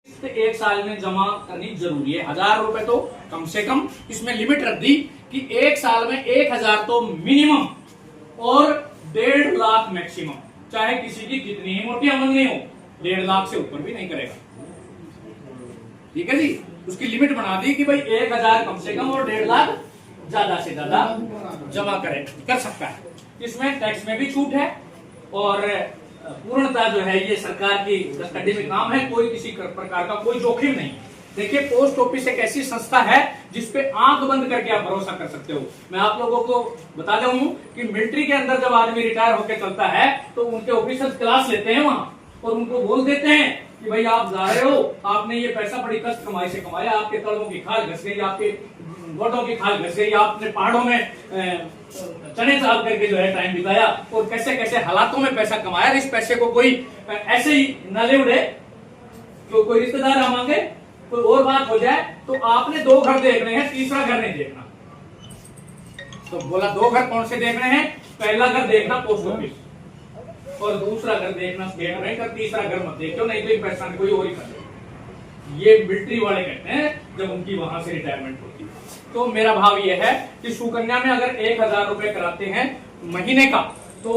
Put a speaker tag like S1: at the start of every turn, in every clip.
S1: एक साल में जमा करनी जरूरी है। 1000 रुपए तो कम से कम इसमें लिमिट रख दी कि एक साल में 1000 तो मिनिमम और 1.5 लाख मैक्सिमम, चाहे किसी की कितनी ही मोटी आमदनी हो, 1.5 लाख से ऊपर भी नहीं करेगा। ठीक है जी, उसकी लिमिट बना दी कि भाई 1000 कम से कम और 1.5 लाख ज्यादा से ज्यादा जमा कर सकता है। इसमें टैक्स में भी छूट है और पूर्णतः जो है ये सरकार की कस्टडी में काम है, कोई किसी प्रकार का कोई जोखिम नहीं। देखिए, पोस्ट ऑफिस एक ऐसी संस्था है जिसपे आंख बंद करके आप भरोसा कर सकते हो। मैं आप लोगों को बता दूं कि मिलिट्री के अंदर जब आदमी रिटायर होकर चलता है तो उनके ऑफिसर क्लास लेते हैं वहां और उनको बोल देते हैं कि भाई आप जा रहे हो, आपने ये पैसा बड़ी कष्ट कमाई से कमाया, आपके तलवों की खाल घस गई, आपके गोटों की खाल घस गई, आपने पहाड़ों में चने चाल करके जो है टाइम बिताया और कैसे कैसे हालातों में पैसा कमाया। इस पैसे को कोई ऐसे ही न ले उड़े, तो कोई रिश्तेदार आ मांगे, कोई और बात हो जाए, तो आपने 2 घर देखने हैं, तीसरा घर नहीं देखना। तो बोला 2 घर कौन से देखने हैं? पहला घर देखना पोस्ट ऑफिस और दूसरा घर देखना स्टेट बैंक और तीसरा घर मत देखो, नहीं तो पैसा कोई और ही कर दे। ये मिलिट्री वाले कहते हैं जब उनकी वहां से रिटायरमेंट होती है। तो मेरा भाव ये है कि सुकन्या में अगर 1000 रुपए कराते हैं महीने का तो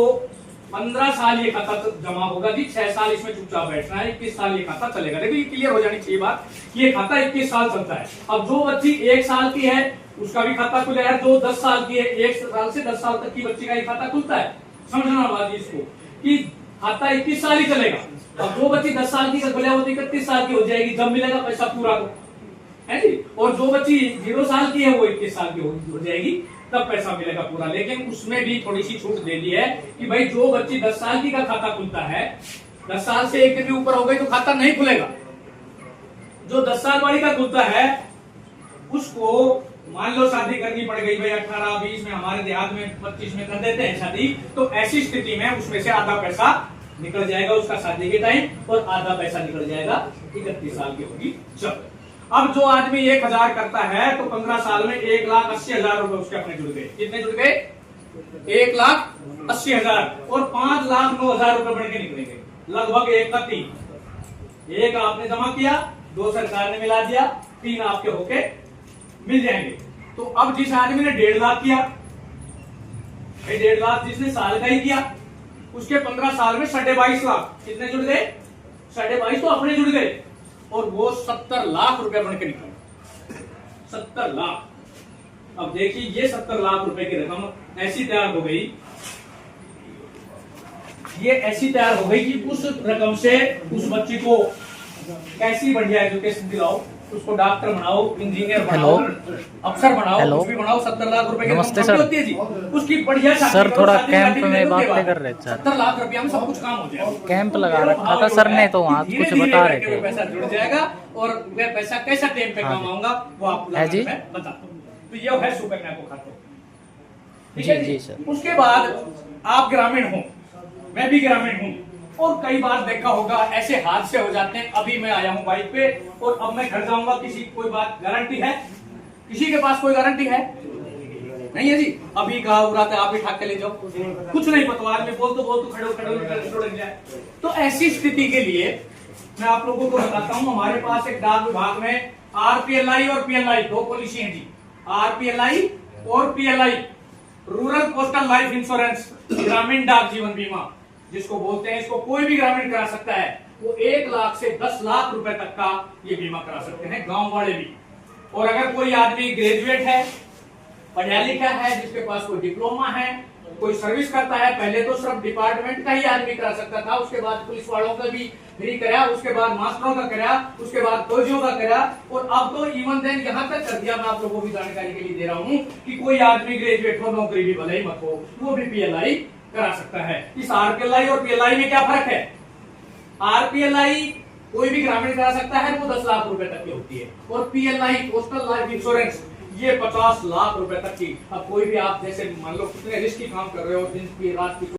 S1: 15 साल ये खाता जमा होगा जी। 6 साल इसमें चुपचाप बैठना है, 21 साल ये खाता चलेगा। देखो, ये क्लियर हो जानी चाहिए बात, ये खाता 21 साल चलता है। अब जो बच्ची 1 साल की है उसका भी खाता खुलेगा, जो 10 साल की है, 1 साल से 10 साल तक की बच्ची का ही खाता खुलता है। समझना बात इसको कि खाता 21 साल ही चलेगा। अब जो बच्ची 10 साल की का खुला वो 31 साल की हो जाएगी जब मिलेगा पैसा पूरा को, है जी। और जो बच्ची 0 साल की है वो 21 साल की हो जाएगी तब पैसा मिलेगा पूरा। लेकिन उसमें भी थोड़ी सी छूट दे दी है कि भाई जो बच्ची 10 साल की का खाता खुलता है, 10 साल से एक भी ऊपर हो गई तो खाता नहीं खुलेगा। जो 10 साल वाली का खुलता है उसको मान लो शादी करनी पड़ गई भाई 18, 20 में, हमारे देहात में 25 में कर देते हैं शादी, तो ऐसी स्थिति में उसमें से आधा पैसा निकल जाएगा उसका शादी के टाइम और आधा पैसा निकल जाएगा 31 साल की होगी जब। अब जो आदमी 1000 करता है तो 15 साल में 1,80,000 रुपए उसके अपने जुड़ गए। कितने जुड़ गए? 1,80,000 और 5,09,000 रुपए बढ़ के निकलेंगे, लगभग 1 का 3। 1 आपने जमा किया, 2 सरकार ने मिला दिया, 3 आपके होके मिल जाएंगे। तो अब जिस आदमी ने 1.5 लाख किया, 1.5 लाख जिसने साल का ही किया, उसके 15 साल में 22.5 लाख कितने जुड़ गए? 22.5 तो अपने जुड़ गए और वो 70 लाख रुपए बन के निकले। 70 लाख। अब देखिए, ये 70 लाख रुपए की रकम ऐसी तैयार हो गई, ये ऐसी तैयार हो गई कि उस रकम से उस बच्ची को कैसी बढ़िया एजुकेशन दिलाओ, उसको डॉक्टर बनाओ, इंजीनियर बनाओ, अफसर बनाओ, कुछ भी बनाओ। 70 लाख रुपए की
S2: नमस्ते सर।
S1: होती है जी, उसकी बढ़िया
S2: सर थोड़ा कैंप में बातें कर रहे थे।
S1: 70 लाख रुपया में सब कुछ काम हो जाएगा।
S2: कैंप लगा रखा था सर ने, तो वहाँ कुछ बता रहे थे।
S1: पैसा जुड़ जाएगा और वह पैसा कैसा टाइम पे काम आऊंगा वो आपको बताता हूँ। तो यह है सुकन्या को खाते।
S2: जी जी सर।
S1: उसके बाद आप ग्रामीण हो, मैं भी ग्रामीण हूँ और कई बार देखा होगा ऐसे हादसे हो जाते हैं। अभी मैं आया हूँ बाइक पे और अब मैं घर जाऊंगा, किसी कोई बात गारंटी है? किसी के पास कोई गारंटी है? नहीं है जी। अभी कहा हो रहा था आप ही ठाक के ले जाओ, कुछ नहीं पतवार में बोल तो खड़े जाए। तो ऐसी स्थिति के लिए मैं आप लोगों को बताता हूँ, हमारे पास एक डाक विभाग में आरपीएलआई और पीएलआई 2 पॉलिसी है जी। आरपीएलआई और PLI, rural postal life insurance, ग्रामीण डाक जीवन बीमा जिसको बोलते हैं, इसको कोई भी ग्रामीण करा सकता है। वो 1 लाख से 10 लाख रुपए तक का ये बीमा करा सकते हैं, गांव वाले भी। और अगर कोई आदमी ग्रेजुएट है, पढ़ा लिखा है, जिसके पास कोई डिप्लोमा है, कोई सर्विस करता है, पहले तो सिर्फ डिपार्टमेंट का ही आदमी करा सकता था, उसके बाद पुलिस वालों का भी फ्री कराया, उसके बाद मास्टरों का कराया, उसके बाद फौजियों का कराया और अब तो इवन देन यहाँ तक कर दिया। मैं आप लोगों की जानकारी के लिए दे रहा हूँ कि कोई आदमी ग्रेजुएट हो, नौकरी भी भले ही मत हो, वो भी पीएलआई करा सकता है। इस आरपीएलआई और पीएलआई में क्या फर्क है? आरपीएलआई कोई भी ग्रामीण करा सकता है, वो 10 लाख रुपए तक की होती है, और पीएलआई पोस्टल लाइफ इंश्योरेंस ये 50 लाख रुपए तक की। अब कोई भी आप जैसे मान लो कितने रिस्की काम कर रहे हो, दिन की रात की